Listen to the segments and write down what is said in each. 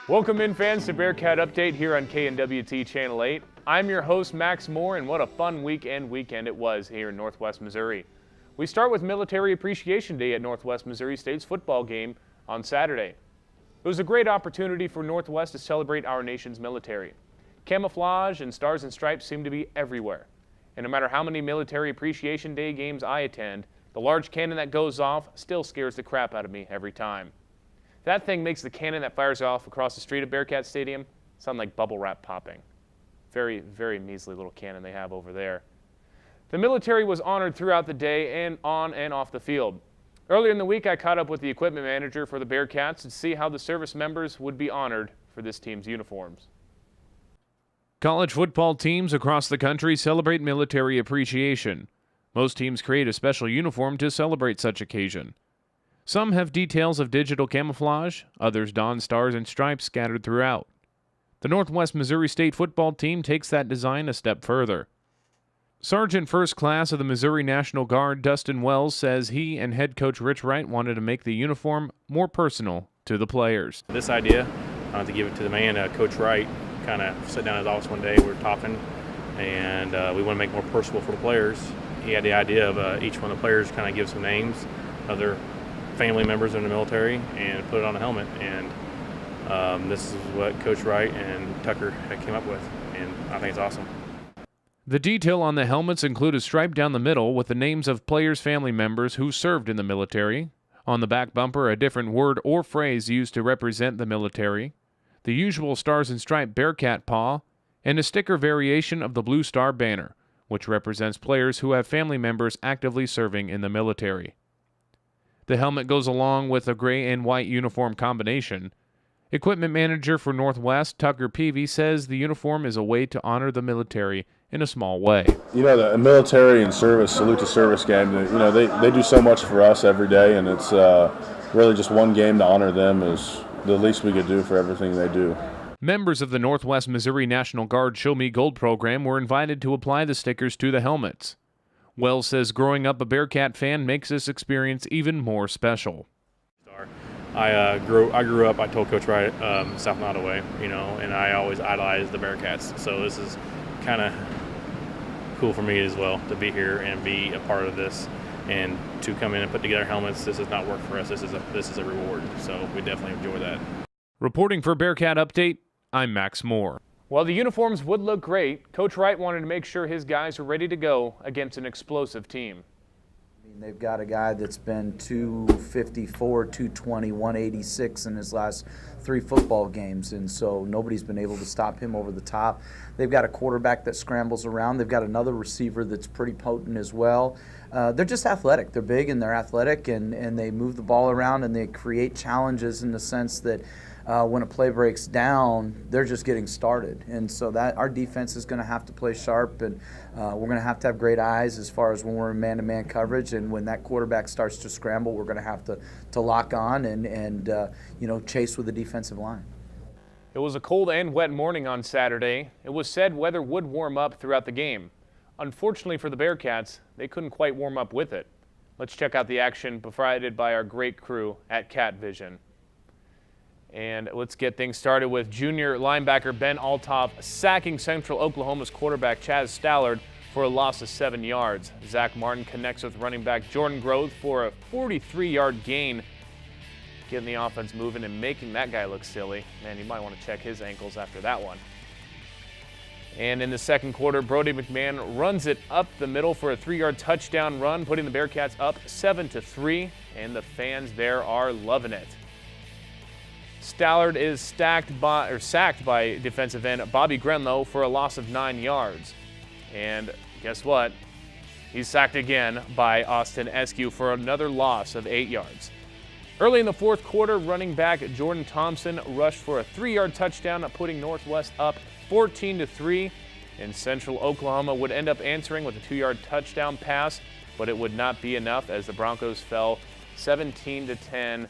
Welcome in, fans, to Bearcat Update here on KNWT Channel 8. I'm your host, Max Moore, and what a fun weekend it was here in Northwest Missouri. We start with Military Appreciation Day at Northwest Missouri State's football game on Saturday. It was a great opportunity for Northwest to celebrate our nation's military. Camouflage and stars and stripes seem to be everywhere. And no matter how many Military Appreciation Day games I attend, the large cannon that goes off still scares the crap out of me every time. That thing makes the cannon that fires off across the street of Bearcat Stadium sound like bubble wrap popping. Very, very measly little cannon they have over there. The military was honored throughout the day and on and off the field. Earlier in the week, I caught up with the equipment manager for the Bearcats to see how the service members would be honored for this team's uniforms. College football teams across the country celebrate military appreciation. Most teams create a special uniform to celebrate such occasion. Some have details of digital camouflage, others don stars and stripes scattered throughout. The Northwest Missouri State football team takes that design a step further. Sergeant First Class of the Missouri National Guard, Dustin Wells, says he and head coach Rich Wright wanted to make the uniform more personal to the players. This idea, to give it to the man, Coach Wright, kind of sat down in his office one day, we were talking, and we want to make it more personal for the players. He had the idea of each one of the players kind of give some names of their family members in the military and put it on a helmet, and this is what Coach Wright and Tucker had came up with, and I think it's awesome. The detail on the helmets include a stripe down the middle with the names of players' family members who served in the military. On the back bumper, a different word or phrase used to represent the military, the usual stars and stripe Bearcat paw, and a sticker variation of the Blue Star banner, which represents players who have family members actively serving in the military. The helmet goes along with a gray and white uniform combination. Equipment manager for Northwest, Tucker Peavy, says the uniform is a way to honor the military in a small way. You know, the military and service, salute to service game, they do so much for us every day, and it's really just one game to honor them is the least we could do for everything they do. Members of the Northwest Missouri National Guard Show Me Gold program were invited to apply the stickers to the helmets. Wells says growing up a Bearcat fan makes this experience even more special. I grew up, I told Coach Wright, South Nottoway, and I always idolized the Bearcats. So this is kind of cool for me as well to be here and be a part of this, and to come in and put together helmets. This is not work for us. This is a reward. So we definitely enjoy that. Reporting for Bearcat Update, I'm Max Moore. While the uniforms would look great, Coach Wright wanted to make sure his guys were ready to go against an explosive team. They've got a guy that's been 254, 220, 186 in his last 3 football games, and so nobody's been able to stop him over the top. They've got a quarterback that scrambles around. They've got another receiver that's pretty potent as well. They're just athletic. They're big and they're athletic, and they move the ball around, and they create challenges in the sense that when a play breaks down, they're just getting started. And so that our defense is going to have to play sharp, and we're going to have great eyes as far as when we're in man-to-man coverage, and when that quarterback starts to scramble, we're going to have to lock on and chase with the defensive line. It was a cold and wet morning on Saturday. It was said weather would warm up throughout the game. Unfortunately for the Bearcats, they couldn't quite warm up with it. Let's check out the action provided by our great crew at Cat Vision. And let's get things started with junior linebacker Ben Althoff sacking Central Oklahoma's quarterback Chaz Stallard for a loss of 7 yards. Zach Martin connects with running back Jordan Grove for a 43-yard gain, getting the offense moving and making that guy look silly. Man, you might want to check his ankles after that one. And in the second quarter, Brody McMahon runs it up the middle for a 3-yard touchdown run, putting the Bearcats up 7-3, and the fans there are loving it. Stallard is sacked by defensive end Bobby Grenlow for a loss of 9 yards. And guess what? He's sacked again by Austin Eskew for another loss of 8 yards. Early in the fourth quarter, running back Jordan Thompson rushed for a 3-yard touchdown, putting Northwest up 14-3. And Central Oklahoma would end up answering with a 2-yard touchdown pass, but it would not be enough as the Broncos fell 17-10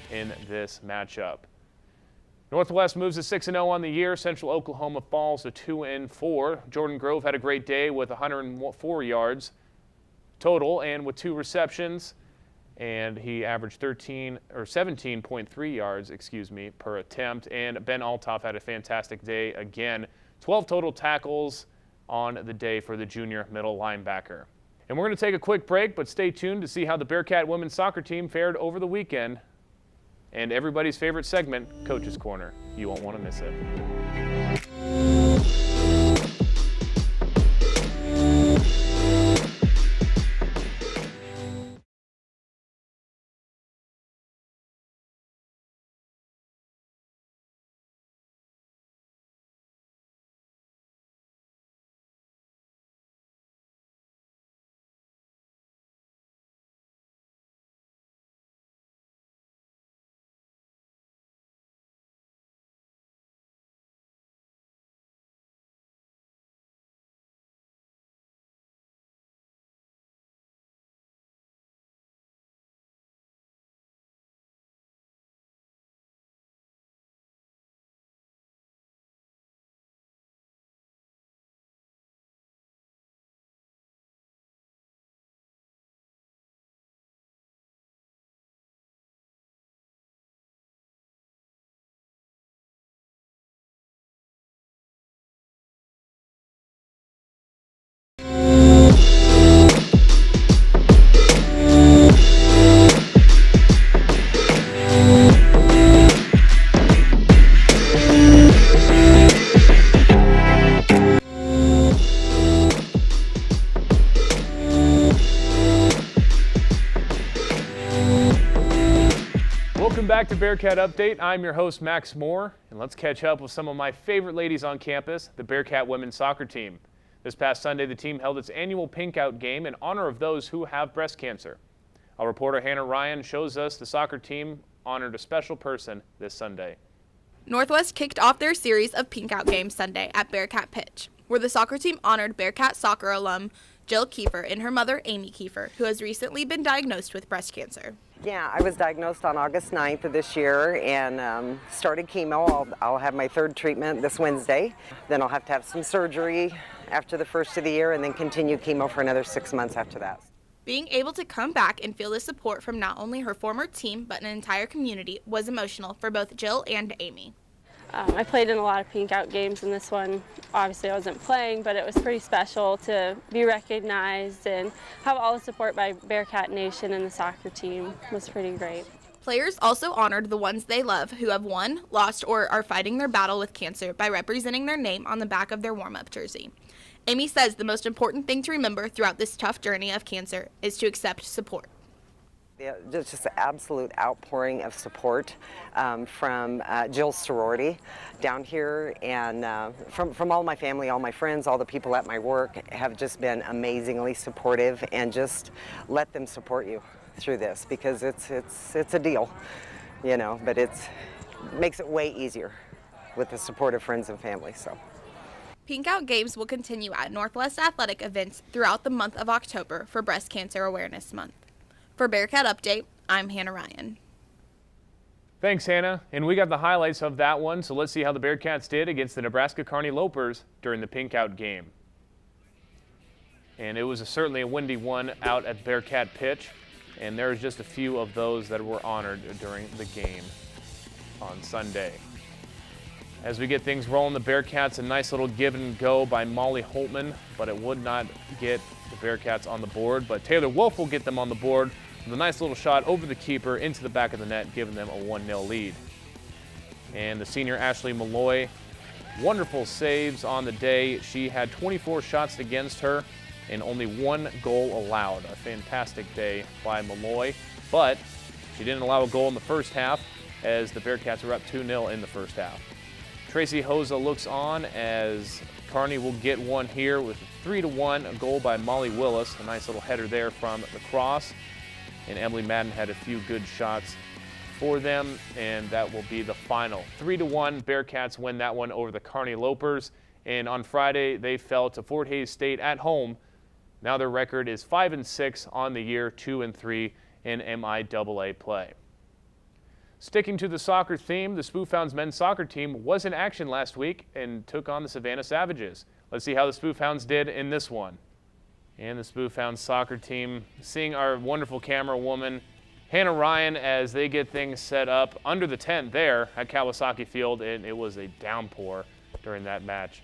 in this matchup. Northwest moves to 6-0 on the year. Central Oklahoma falls to 2-4. Jordan Grove had a great day with 104 yards total and with 2 receptions. and he averaged 17.3 yards, per attempt. And Ben Altoff had a fantastic day again. 12 total tackles on the day for the junior middle linebacker. And we're going to take a quick break, but stay tuned to see how the Bearcat women's soccer team fared over the weekend. And everybody's favorite segment, Coach's Corner. You won't want to miss it. Welcome back to Bearcat Update. I'm your host, Max Moore, and let's catch up with some of my favorite ladies on campus, the Bearcat women's soccer team. This past Sunday, the team held its annual Pink Out game in honor of those who have breast cancer. Our reporter Hannah Ryan shows us the soccer team honored a special person this Sunday. Northwest kicked off their series of Pink Out games Sunday at Bearcat Pitch, where the soccer team honored Bearcat soccer alum Jill Kiefer and her mother, Amy Kiefer, who has recently been diagnosed with breast cancer. Yeah, I was diagnosed on August 9th of this year and started chemo. I'll have my third treatment this Wednesday. Then I'll have to have some surgery after the first of the year and then continue chemo for another 6 months after that. Being able to come back and feel the support from not only her former team, but an entire community was emotional for both Jill and Amy. I played in a lot of Pink Out games, and this one, obviously I wasn't playing, but it was pretty special to be recognized and have all the support by Bearcat Nation and the soccer team was pretty great. Players also honored the ones they love who have won, lost, or are fighting their battle with cancer by representing their name on the back of their warm-up jersey. Amy says the most important thing to remember throughout this tough journey of cancer is to accept support. Yeah, just an absolute outpouring of support from Jill's sorority down here, and from all my family, all my friends, all the people at my work have just been amazingly supportive, and just let them support you through this because it's a deal, you know, but it makes it way easier with the support of friends and family. So. Pink Out games will continue at Northwest Athletic events throughout the month of October for Breast Cancer Awareness Month. For Bearcat Update, I'm Hannah Ryan. Thanks, Hannah. And we got the highlights of that one, so let's see how the Bearcats did against the Nebraska Kearney Lopers during the Pink Out game. And it was certainly a windy one out at Bearcat Pitch, and there's just a few of those that were honored during the game on Sunday. As we get things rolling, the Bearcats, a nice little give and go by Molly Holtman, but it would not get the Bearcats on the board. But Taylor Wolf will get them on the board with a nice little shot over the keeper into the back of the net, giving them a 1-0 lead. And the senior Ashley Malloy, wonderful saves on the day. She had 24 shots against her and only 1 goal allowed. A fantastic day by Malloy, but she didn't allow a goal in the first half as the Bearcats were up 2-0 in the first half. Tracy Hosa looks on as Kearney will get one here with a 3-1, a goal by Molly Willis. A nice little header there from the cross. And Emily Madden had a few good shots for them, and that will be the final. 3-1, Bearcats win that one over the Kearney Lopers. And on Friday, they fell to Fort Hays State at home. Now their record is 5-6 on the year, 2-3 in MIAA play. Sticking to the soccer theme, the Spoofhounds men's soccer team was in action last week and took on the Savannah Savages. Let's see how the Spoofhounds did in this one. And the Spoofhounds soccer team, seeing our wonderful camera woman Hannah Ryan as they get things set up under the tent there at Kawasaki Field, and it was a downpour during that match.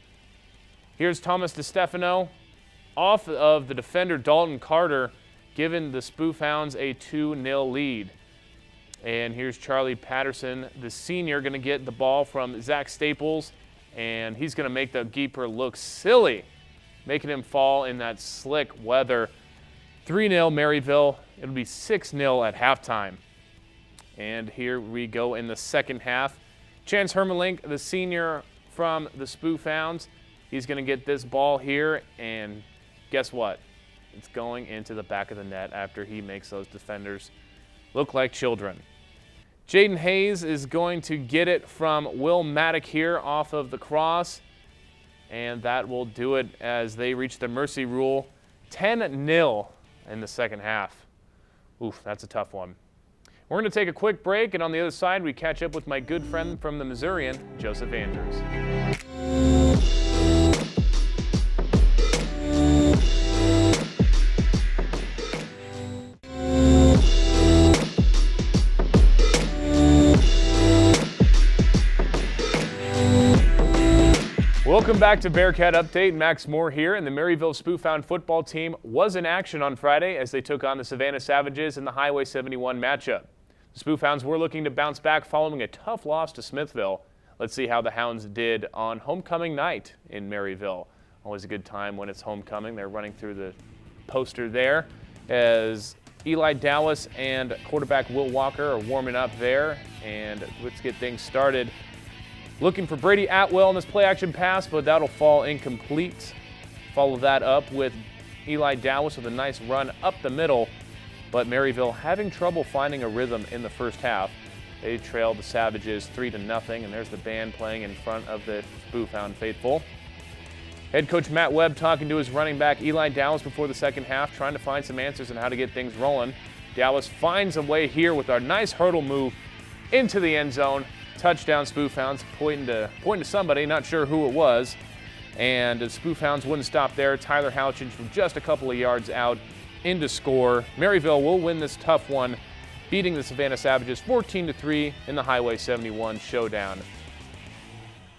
Here's Thomas DeStefano off of the defender Dalton Carter, giving the Spoofhounds a 2-0 lead. And here's Charlie Patterson, the senior, going to get the ball from Zach Staples, and he's going to make the keeper look silly, making him fall in that slick weather. 3-0 Maryville. It'll be 6-0 at halftime. And here we go in the second half. Chance Hermelink, the senior from the Spoofhounds, he's going to get this ball here, and guess what? It's going into the back of the net after he makes those defenders look like children. Jaden Hayes is going to get it from Will Maddock here off of the cross, and that will do it as they reach the mercy rule. 10-0 in the second half. Oof, that's a tough one. We're going to take a quick break, and on the other side, we catch up with my good friend from the Missourian, Joseph Andrews. Welcome back to Bearcat Update. Max Moore here, and the Maryville Spoofhound football team was in action on Friday as they took on the Savannah Savages in the Highway 71 matchup. The Spoofhounds were looking to bounce back following a tough loss to Smithville. Let's see how the Hounds did on homecoming night in Maryville. Always a good time when it's homecoming. They're running through the poster there as Eli Dallas and quarterback Will Walker are warming up there, and let's get things started. Looking for Brady Atwell on this play-action pass, but that'll fall incomplete. Follow that up with Eli Dallas with a nice run up the middle, but Maryville having trouble finding a rhythm in the first half. They trailed the Savages 3-0, and there's the band playing in front of the Spoofhound faithful. Head coach Matt Webb talking to his running back Eli Dallas before the second half, trying to find some answers on how to get things rolling. Dallas finds a way here with a nice hurdle move into the end zone. Touchdown Spoofhounds, pointing to somebody, not sure who it was. And the Spoofhounds wouldn't stop there. Tyler Houchins from just a couple of yards out into score. Maryville will win this tough one, beating the Savannah Savages 14-3 in the Highway 71 showdown.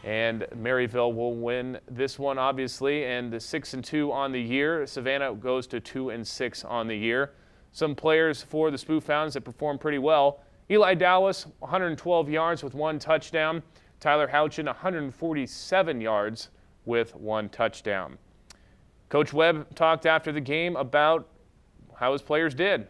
And Maryville will win this one, obviously, and the 6-2 on the year. Savannah goes to 2-6 on the year. Some players for the Spoofhounds that performed pretty well. Eli Dallas, 112 yards with 1 touchdown. Tyler Houchin, 147 yards with 1 touchdown. Coach Webb talked after the game about how his players did.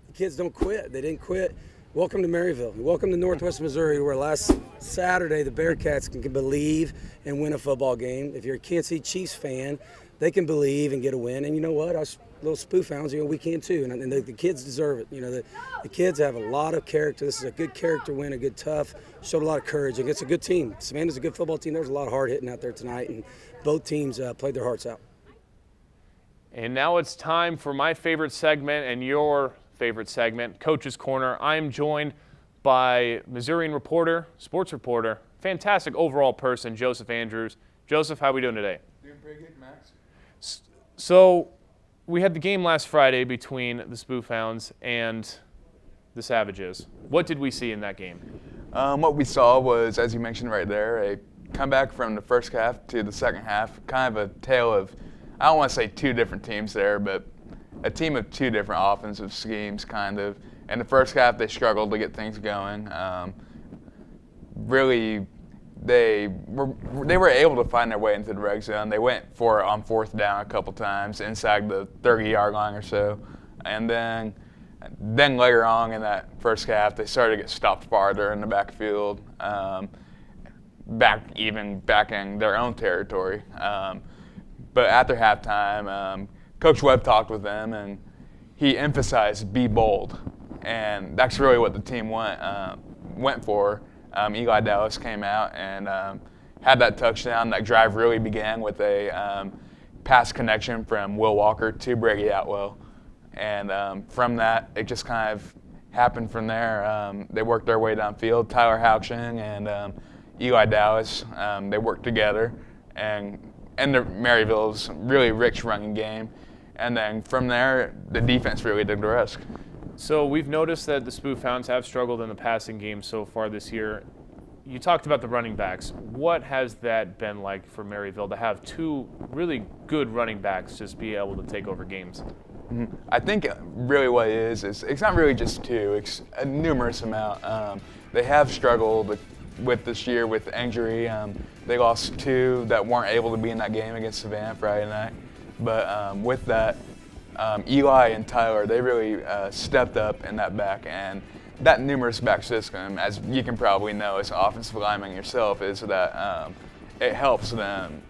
The kids don't quit. They didn't quit. Welcome to Maryville. Welcome to Northwest Missouri, where last Saturday the Bearcats can believe and win a football game. If you're a Kansas City Chiefs fan, they can believe and get a win. And you know what? Us little Spoofhounds, we can too. And the kids deserve it. The kids have a lot of character. This is a good character win, a good tough, showed a lot of courage. It's a good team. Savannah's a good football team. There's a lot of hard hitting out there tonight, and both teams played their hearts out. And now it's time for my favorite segment and your favorite segment, Coach's Corner. I am joined by Missourian reporter, sports reporter, fantastic overall person, Joseph Andrews. Joseph, how are we doing today? Doing pretty good, Max. So we had the game last Friday between the Spoofhounds and the Savages. What did we see in that game? What we saw was, as you mentioned right there, a comeback from the first half to the second half, kind of a tale of, I don't want to say 2 different teams there, but a team of 2 different offensive schemes, kind of. In the first half, they struggled to get things going. Really, they were able to find their way into the red zone. They went for it on 4th down a couple times inside the 30-yard line or so. And then later on in that first half, they started to get stopped farther in the backfield, back in their own territory. But after halftime, Coach Webb talked with them, and he emphasized be bold. And that's really what the team went for. Eli Dallas came out and had that touchdown. That drive really began with a pass connection from Will Walker to Brady Atwell. And from that, it just kind of happened from there. They worked their way downfield. Tyler Houching and Eli Dallas, they worked together. And the Maryville's really rich running game. And then from there, the defense really took the rest. So we've noticed that the Spoofhounds have struggled in the passing game so far this year. You talked about the running backs. What has that been like for Maryville to have two really good running backs just be able to take over games? I think really what it is it's not really just two, it's a numerous amount. They have struggled with this year with injury. They lost two that weren't able to be in that game against Savannah Friday night. But with that, Eli and Tyler, they really stepped up in that back. And that numerous back system, as you can probably know as an offensive lineman yourself, is that it helps them.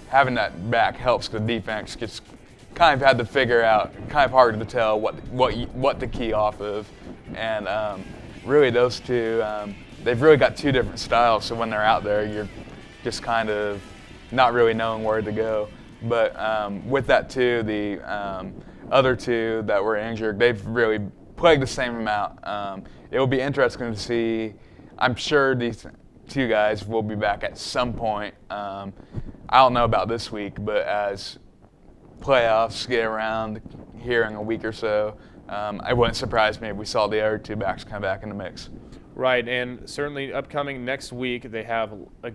Having that back helps the defense just kind of had to figure out, kind of hard to tell what to key off of. And really those two, they've really got two different styles, so when they're out there, you're just kind of not really knowing where to go. But with that too, the other two that were injured, they've really played the same amount. It will be interesting to see. I'm sure these two guys will be back at some point. I don't know about this week, but as playoffs get around here in a week or so, it wouldn't surprise me if we saw the other two backs come back in the mix. Right, and certainly upcoming next week, they have a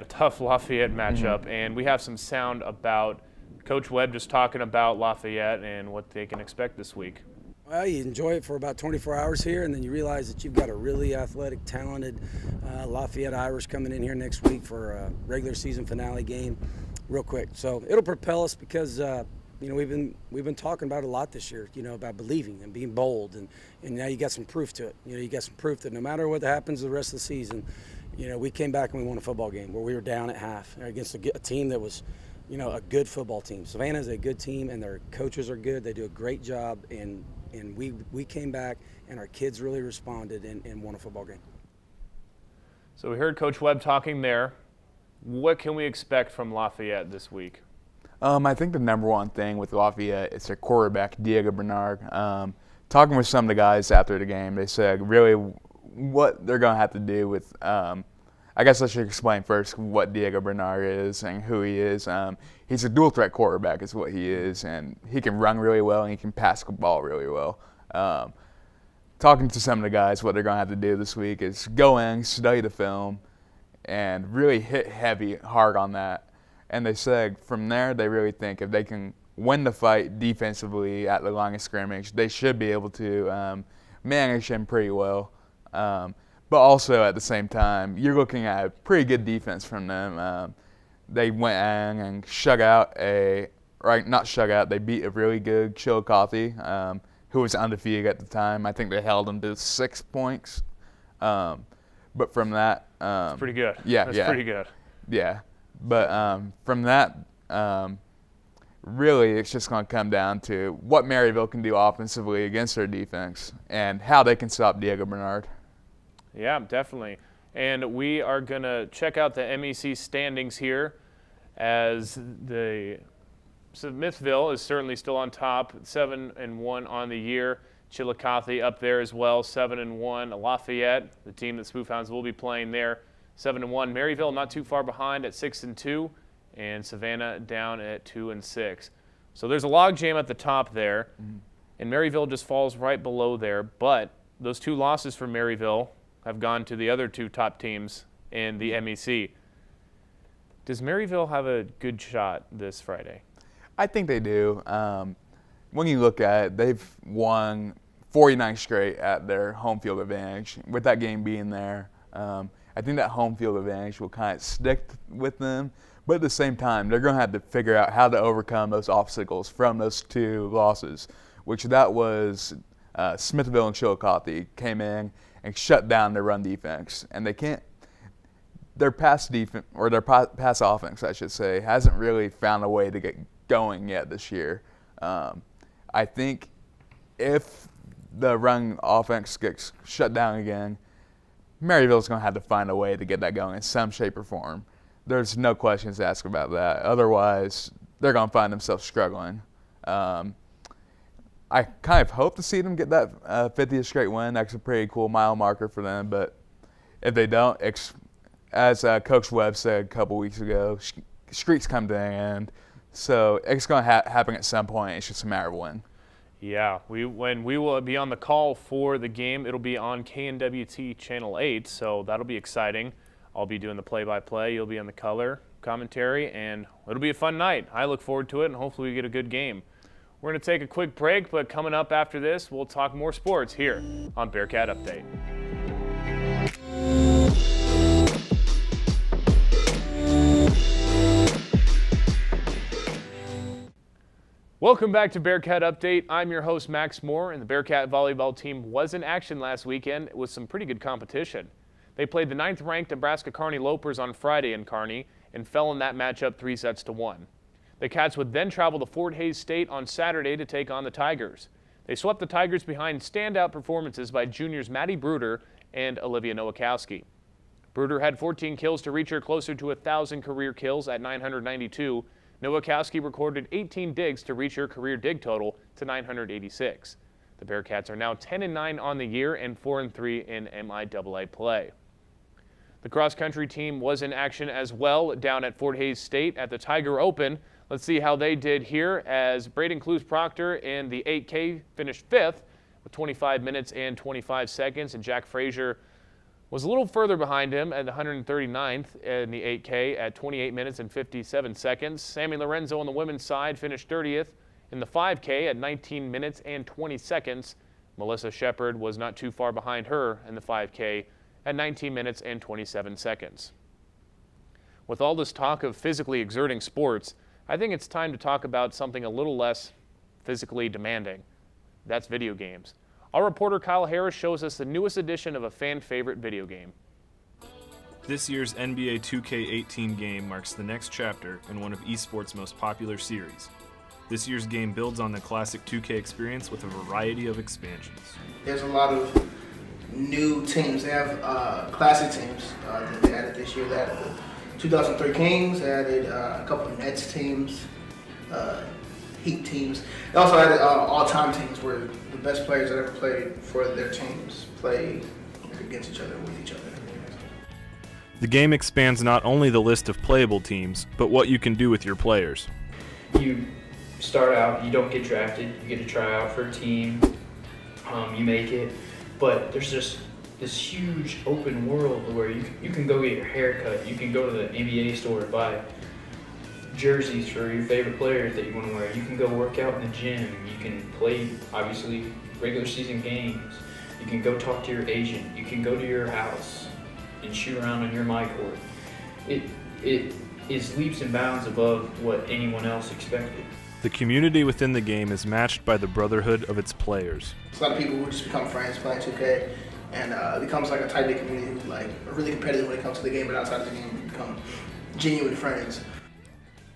tough Lafayette matchup, and we have some sound about Coach Webb just talking about Lafayette and what they can expect this week. Well, you enjoy it for about 24 hours here, and then you realize that you've got a really athletic, talented Lafayette Irish coming in here next week for a regular season finale game real quick. So it'll propel us because we've been talking about it a lot this year, about believing and being bold, and now you got some proof to it. You got some proof that no matter what happens the rest of the season, we came back and we won a football game where we were down at half against a team that was, a good football team. Savannah's a good team, and their coaches are good. They do a great job, and we came back, and our kids really responded and won a football game. So we heard Coach Webb talking there. What can we expect from Lafayette this week? I think the number one thing with Lafayette is their quarterback, Diego Bernard. Talking with some of the guys after the game, they said really what they're going to have to do with I guess I should explain first what Diego Bernard is and who he is. He's a dual threat quarterback is what he is, and he can run really well and he can pass the ball really well. Talking to some of the guys, what they're going to have to do this week is go in, study the film, and really hit heavy, hard on that. And they said from there they really think if they can win the fight defensively at the line of scrimmage, they should be able to manage him pretty well. But also at the same time, you're looking at a pretty good defense from them. They went in and they beat a really good Chillicothe, who was undefeated at the time. I think they held them to 6 points. But from that, that's pretty good. That's pretty good. Yeah, but from that, really, it's just going to come down to what Maryville can do offensively against their defense and how they can stop Diego Bernard. Yeah, definitely. And we are going to check out the MEC standings here as Smithville is certainly still on top, 7-1 on the year. Chillicothe up there as well, 7-1. Lafayette, the team that Spoofhounds will be playing there, 7-1. Maryville not too far behind at 6-2, and Savannah down at 2-6. So there's a logjam at the top there, and Maryville just falls right below there. But those two losses for Maryville have gone to the other two top teams in the MEC. Does Maryville have a good shot this Friday? I think they do. When you look at it, they've won 49 straight at their home field advantage. With that game being there, I think that home field advantage will kind of stick with them. But at the same time, they're going to have to figure out how to overcome those obstacles from those two losses, which that was Smithville and Chillicothe came in and shut down their run defense. And they can't – their pass defense – or their pass offense, I should say, hasn't really found a way to get going yet this year. I think if the run offense gets shut down again, Maryville's going to have to find a way to get that going in some shape or form. There's no questions asked about that. Otherwise, they're going to find themselves struggling. I kind of hope to see them get that 50th straight win. That's a pretty cool mile marker for them. But if they don't, as Coach Webb said a couple weeks ago, streaks come to an end. So it's going to happen at some point. It's just a matter of when. Yeah, when we will be on the call for the game, it'll be on KNWT Channel 8, so that'll be exciting. I'll be doing the play-by-play. You'll be on the color commentary, and it'll be a fun night. I look forward to it, and hopefully we get a good game. We're going to take a quick break, but coming up after this, we'll talk more sports here on Bearcat Update. Welcome back to Bearcat Update. I'm your host, Max Moore, and the Bearcat volleyball team was in action last weekend with some pretty good competition. They played the 9th-ranked Nebraska Kearney Lopers on Friday in Kearney and fell in that matchup 3-1. The Cats would then travel to Fort Hays State on Saturday to take on the Tigers. They swept the Tigers behind standout performances by juniors Maddie Bruder and Olivia Nowakowski. Bruder had 14 kills to reach her closer to 1,000 career kills at 992. Nowakowski recorded 18 digs to reach her career dig total to 986. The Bearcats are now 10-9 on the year and 4-3 in MIAA play. The cross-country team was in action as well down at Fort Hays State at the Tiger Open. Let's see how they did here as Braden Clues-Proctor in the 8K finished 5th with 25 minutes and 25 seconds, and Jack Frazier was a little further behind him at the 139th in the 8K at 28 minutes and 57 seconds. Sammy Lorenzo on the women's side finished 30th in the 5K at 19 minutes and 20 seconds. Melissa Shepard was not too far behind her in the 5K at 19 minutes and 27 seconds. With all this talk of physically exerting sports, I think it's time to talk about something a little less physically demanding. That's video games. Our reporter Kyle Harris shows us the newest edition of a fan-favorite video game. This year's NBA 2K18 game marks the next chapter in one of esports' most popular series. This year's game builds on the classic 2K experience with a variety of expansions. There's a lot of new teams. They have classic teams that they added this year. They added the 2003 Kings, they added a couple of Nets teams, Heat teams. They also added all-time teams where the best players that ever played for their teams play against each other, with each other. The game expands not only the list of playable teams, but what you can do with your players. You start out, you don't get drafted, you get to try out for a team, you make it, but there's just this huge open world where you can go get your hair cut, you can go to the NBA store and buy jerseys for your favorite players that you want to wear. You can go work out in the gym. You can play, obviously, regular season games. You can go talk to your agent. You can go to your house and shoot around on your my court. It is leaps and bounds above what anyone else expected. The community within the game is matched by the brotherhood of its players. There's a lot of people who just become friends playing 2K, and it becomes like a tight-knit community who are really competitive when it comes to the game, but outside of the game, you become genuine friends.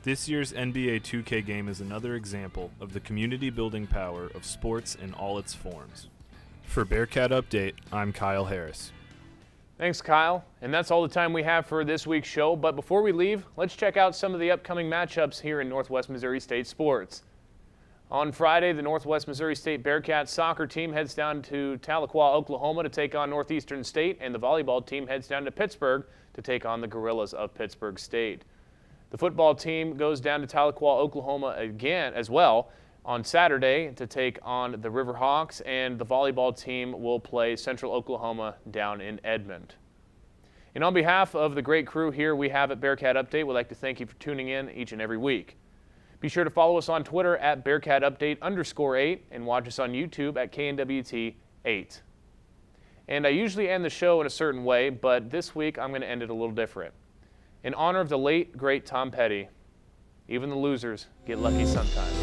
This year's NBA 2K game is another example of the community-building power of sports in all its forms. For Bearcat Update, I'm Kyle Harris. Thanks, Kyle. And that's all the time we have for this week's show. But before we leave, let's check out some of the upcoming matchups here in Northwest Missouri State sports. On Friday, the Northwest Missouri State Bearcat soccer team heads down to Tahlequah, Oklahoma to take on Northeastern State, and the volleyball team heads down to Pittsburgh to take on the Gorillas of Pittsburgh State. The football team goes down to Tahlequah, Oklahoma again as well on Saturday to take on the Riverhawks, and the volleyball team will play Central Oklahoma down in Edmond. And on behalf of the great crew here we have at Bearcat Update, we'd like to thank you for tuning in each and every week. Be sure to follow us on Twitter at BearcatUpdate_8 and watch us on YouTube at KNWT8. And I usually end the show in a certain way, but this week I'm going to end it a little different. In honor of the late, great Tom Petty, even the losers get lucky sometimes.